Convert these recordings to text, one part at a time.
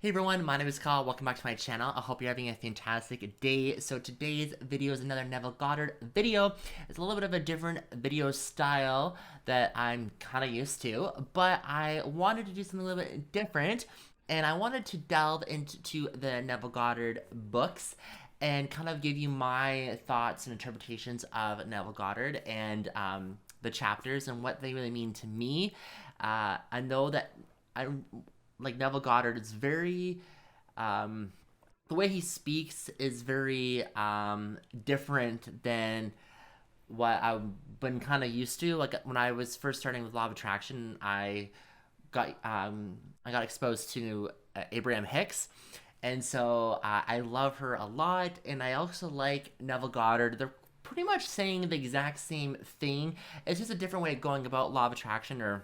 Hey everyone, my name is Kyle. Welcome back to my channel. I hope you're having a fantastic day. So today's video is another Neville Goddard video. It's a little bit of a different video style that I'm kind of used to, but I wanted to do something a little bit different, and I wanted to delve into the Neville Goddard books and kind of give you my thoughts and interpretations of Neville Goddard and the chapters and what they really mean to me. I know that I like Neville Goddard is very the way he speaks is very different than what I've been kind of used to. Like when I was first starting with Law of Attraction, I got exposed to Abraham Hicks, and so I love her a lot. And I also like Neville Goddard. They're pretty much saying the exact same thing. It's just a different way of going about Law of Attraction, or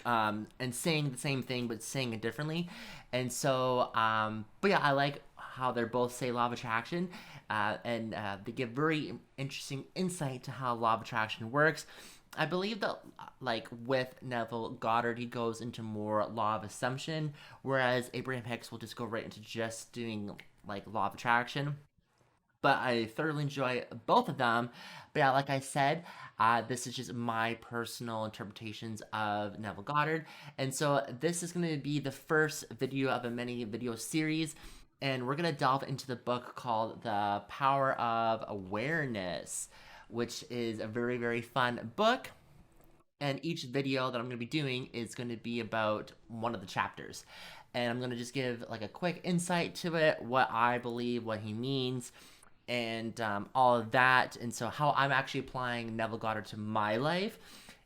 and saying the same thing but saying it differently. And so, but yeah, I like how they're both say law of attraction, and they give very interesting insight to how law of attraction works. I believe that, like with Neville Goddard, he goes into more law of assumption, whereas Abraham Hicks will just go right into just doing like law of attraction, but I thoroughly enjoy both of them. But yeah, like I said, this is just my personal interpretations of Neville Goddard. And so this is going to be the first video of a mini video series. And we're going to delve into the book called The Power of Awareness, which is a very, very fun book. And each video that I'm going to be doing is going to be about one of the chapters. And I'm going to just give like a quick insight to it, what I believe, what he means, and all of that. And so how I'm actually applying Neville Goddard to my life.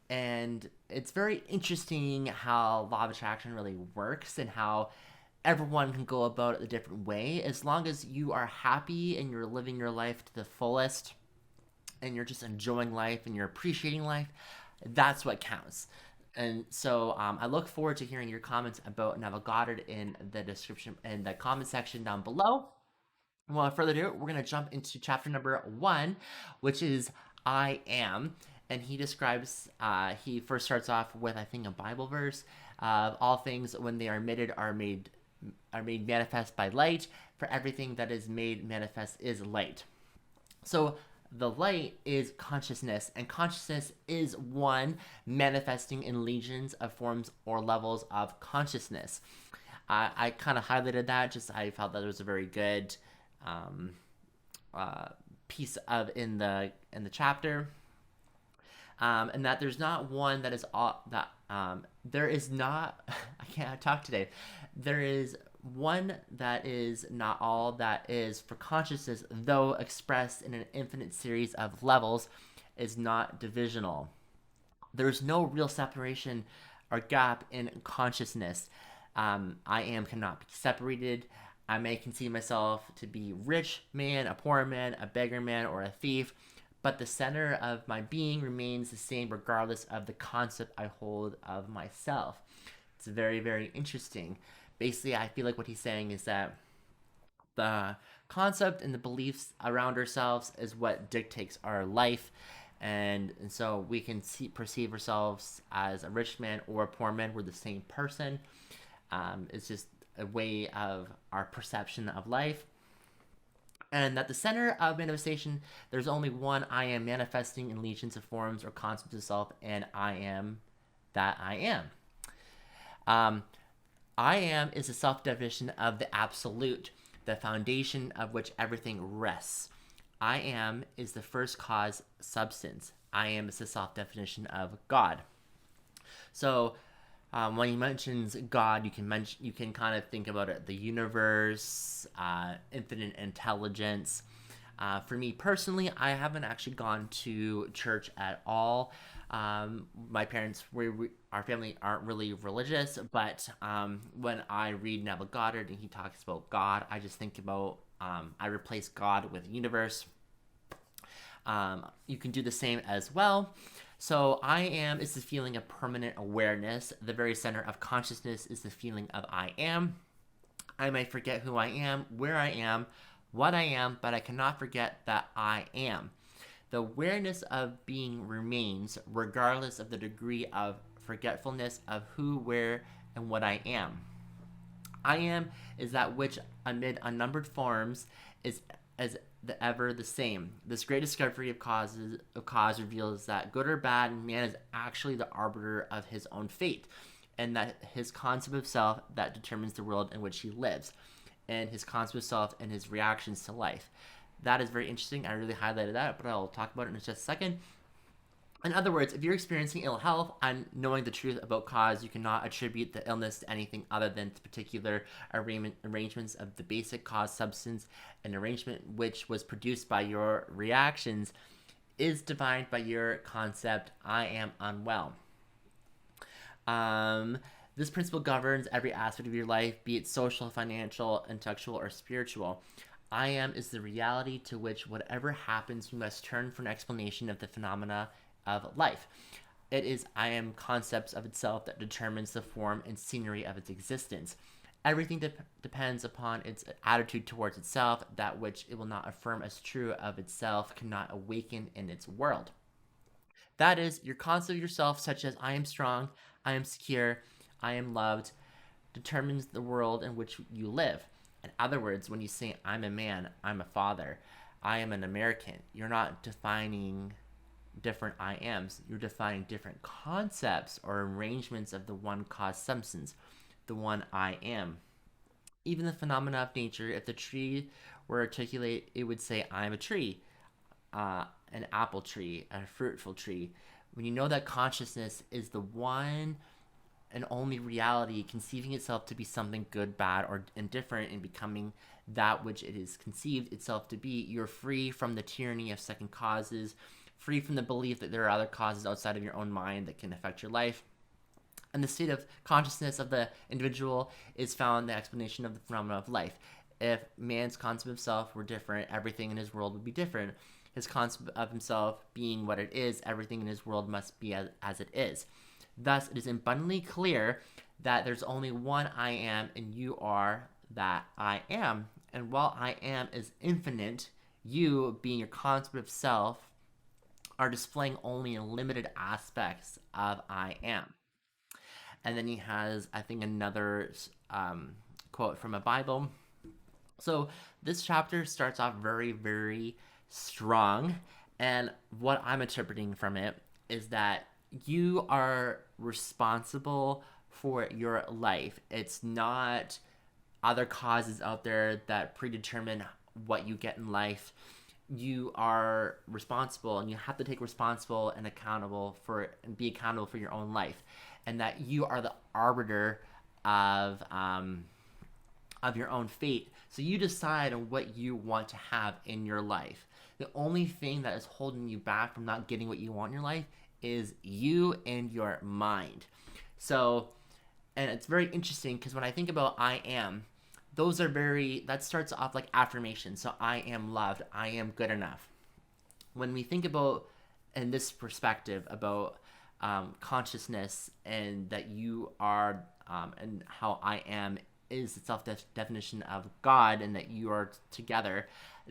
And it's very interesting how law of attraction really works and how everyone can go about it a different way. As long as you are happy and you're living your life to the fullest and you're just enjoying life and you're appreciating life, that's what counts. And so I look forward to hearing your comments about Neville Goddard in the description and the comment section down below. Without further ado, we're going to jump into chapter number 1, which is I Am. And he describes, he first starts off with, I think, a Bible verse. All things, when they are made manifest by light, for everything that is made manifest is light. So the light is consciousness, and consciousness is one manifesting in legions of forms or levels of consciousness. I kind of highlighted that, just I felt that it was a very good piece of in the chapter, and that there's not one that is all that there is not I can't talk today. There is one that is not all that is, for consciousness, though expressed in an infinite series of levels, is not divisional. There's no real separation or gap in consciousness. I am cannot be separated. I may conceive myself to be rich man, a poor man, a beggar man, or a thief, but the center of my being remains the same regardless of the concept I hold of myself. It's very, very interesting. Basically, I feel like what he's saying is that the concept and the beliefs around ourselves is what dictates our life. And so we can perceive ourselves as a rich man or a poor man. We're the same person. It's just a way of our perception of life. And at the center of manifestation, there's only one I am, manifesting in legions of forms or concepts of self, and I am that I am. I am is a self-definition of the absolute, the foundation of which everything rests. I am is the first cause substance. I am is the self-definition of God. So when he mentions God, you can kind of think about it: the universe, infinite intelligence. For me personally, I haven't actually gone to church at all. My parents, our family aren't really religious, but when I read Neville Goddard and he talks about God, I just think about, I replace God with universe. You can do the same as well. So I am is the feeling of permanent awareness. The very center of consciousness is the feeling of I am. I may forget who I am, where I am, what I am, but I cannot forget that I am. The awareness of being remains regardless of the degree of forgetfulness of who, where, and what I am. I am is that which amid unnumbered forms is as ever the same. This great discovery of cause reveals that good or bad, man is actually the arbiter of his own fate, and that his concept of self that determines the world in which he lives, and his concept of self and his reactions to life. That is very interesting. I really highlighted that, but I'll talk about it in just a second. In other words, if you're experiencing ill health and knowing the truth about cause, you cannot attribute the illness to anything other than to particular arrangements of the basic cause substance, an arrangement which was produced by your reactions is defined by your concept, I am unwell. This principle governs every aspect of your life, be it social, financial, intellectual, or spiritual. I am is the reality to which whatever happens, we must turn for an explanation of the phenomena of life. It is I am concepts of itself that determines the form and scenery of its existence. Everything depends upon its attitude towards itself. That which it will not affirm as true of itself cannot awaken in its world. That is, your concept of yourself, such as I am strong, I am secure, I am loved, determines the world in which you live. In other words, when you say I'm a man, I'm a father, I am an American, you're not defining different I ams. You're defining different concepts or arrangements of the one cause substance, the one I am. Even the phenomena of nature, if the tree were articulate, it would say, I am a tree, an apple tree, a fruitful tree. When you know that consciousness is the one and only reality, conceiving itself to be something good, bad, or indifferent, and becoming that which it is conceived itself to be, you're free from the tyranny of second causes, free from the belief that there are other causes outside of your own mind that can affect your life. And the state of consciousness of the individual is found in the explanation of the phenomena of life. If man's concept of self were different, everything in his world would be different. His concept of himself being what it is, everything in his world must be as it is. Thus, it is abundantly clear that there's only one I am, and you are that I am. And while I am is infinite, you, being your concept of self, are displaying only limited aspects of I am. And then he has, I think, another quote from a Bible. So this chapter starts off very, very strong. And what I'm interpreting from it is that you are responsible for your life. It's not other causes out there that predetermine what you get in life. You are responsible, and you have to take responsible and be accountable for your own life, and that you are the arbiter of your own fate. So you decide on what you want to have in your life. The only thing that is holding you back from not getting what you want in your life is you and your mind. So, and it's very interesting because when I think about I am, that starts off like affirmation. So I am loved, I am good enough. When we think about, in this perspective, about consciousness and that you are, and how I am is the self-definition of God, and that you are together,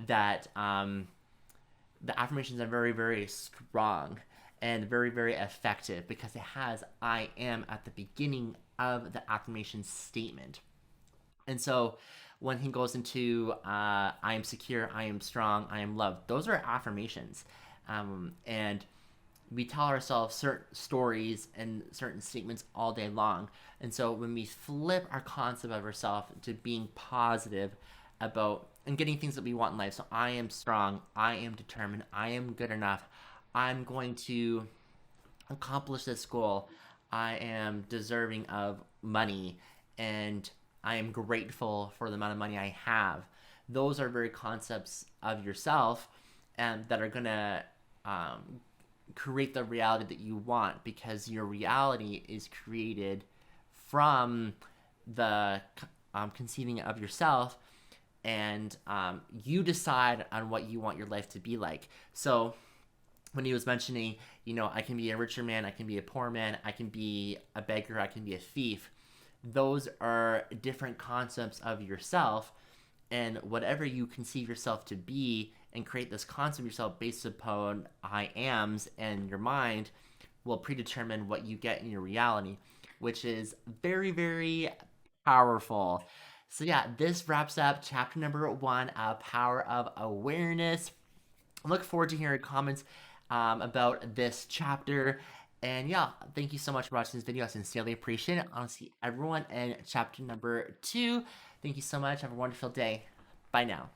that the affirmations are very, very strong and very, very effective because it has I am at the beginning of the affirmation statement. And so when he goes into I am secure, I am strong, I am loved, those are affirmations. And we tell ourselves certain stories and certain statements all day long. And so when we flip our concept of ourselves to being positive about and getting things that we want in life. So I am strong, I am determined, I am good enough, I'm going to accomplish this goal, I am deserving of money, and I am grateful for the amount of money I have. Those are very concepts of yourself and that are going to create the reality that you want, because your reality is created from the conceiving of yourself, and you decide on what you want your life to be like. So when he was mentioning, I can be a richer man, I can be a poor man, I can be a beggar, I can be a thief. Those are different concepts of yourself, and whatever you conceive yourself to be and create this concept of yourself based upon I ams and your mind will predetermine what you get in your reality, which is very, very Powerful. So yeah, this wraps up chapter number 1, Power of Awareness. I look forward to hearing comments about this chapter. And yeah, thank you so much for watching this video. I sincerely appreciate it. I'll see everyone in chapter number 2. Thank you so much. Have a wonderful day. Bye now.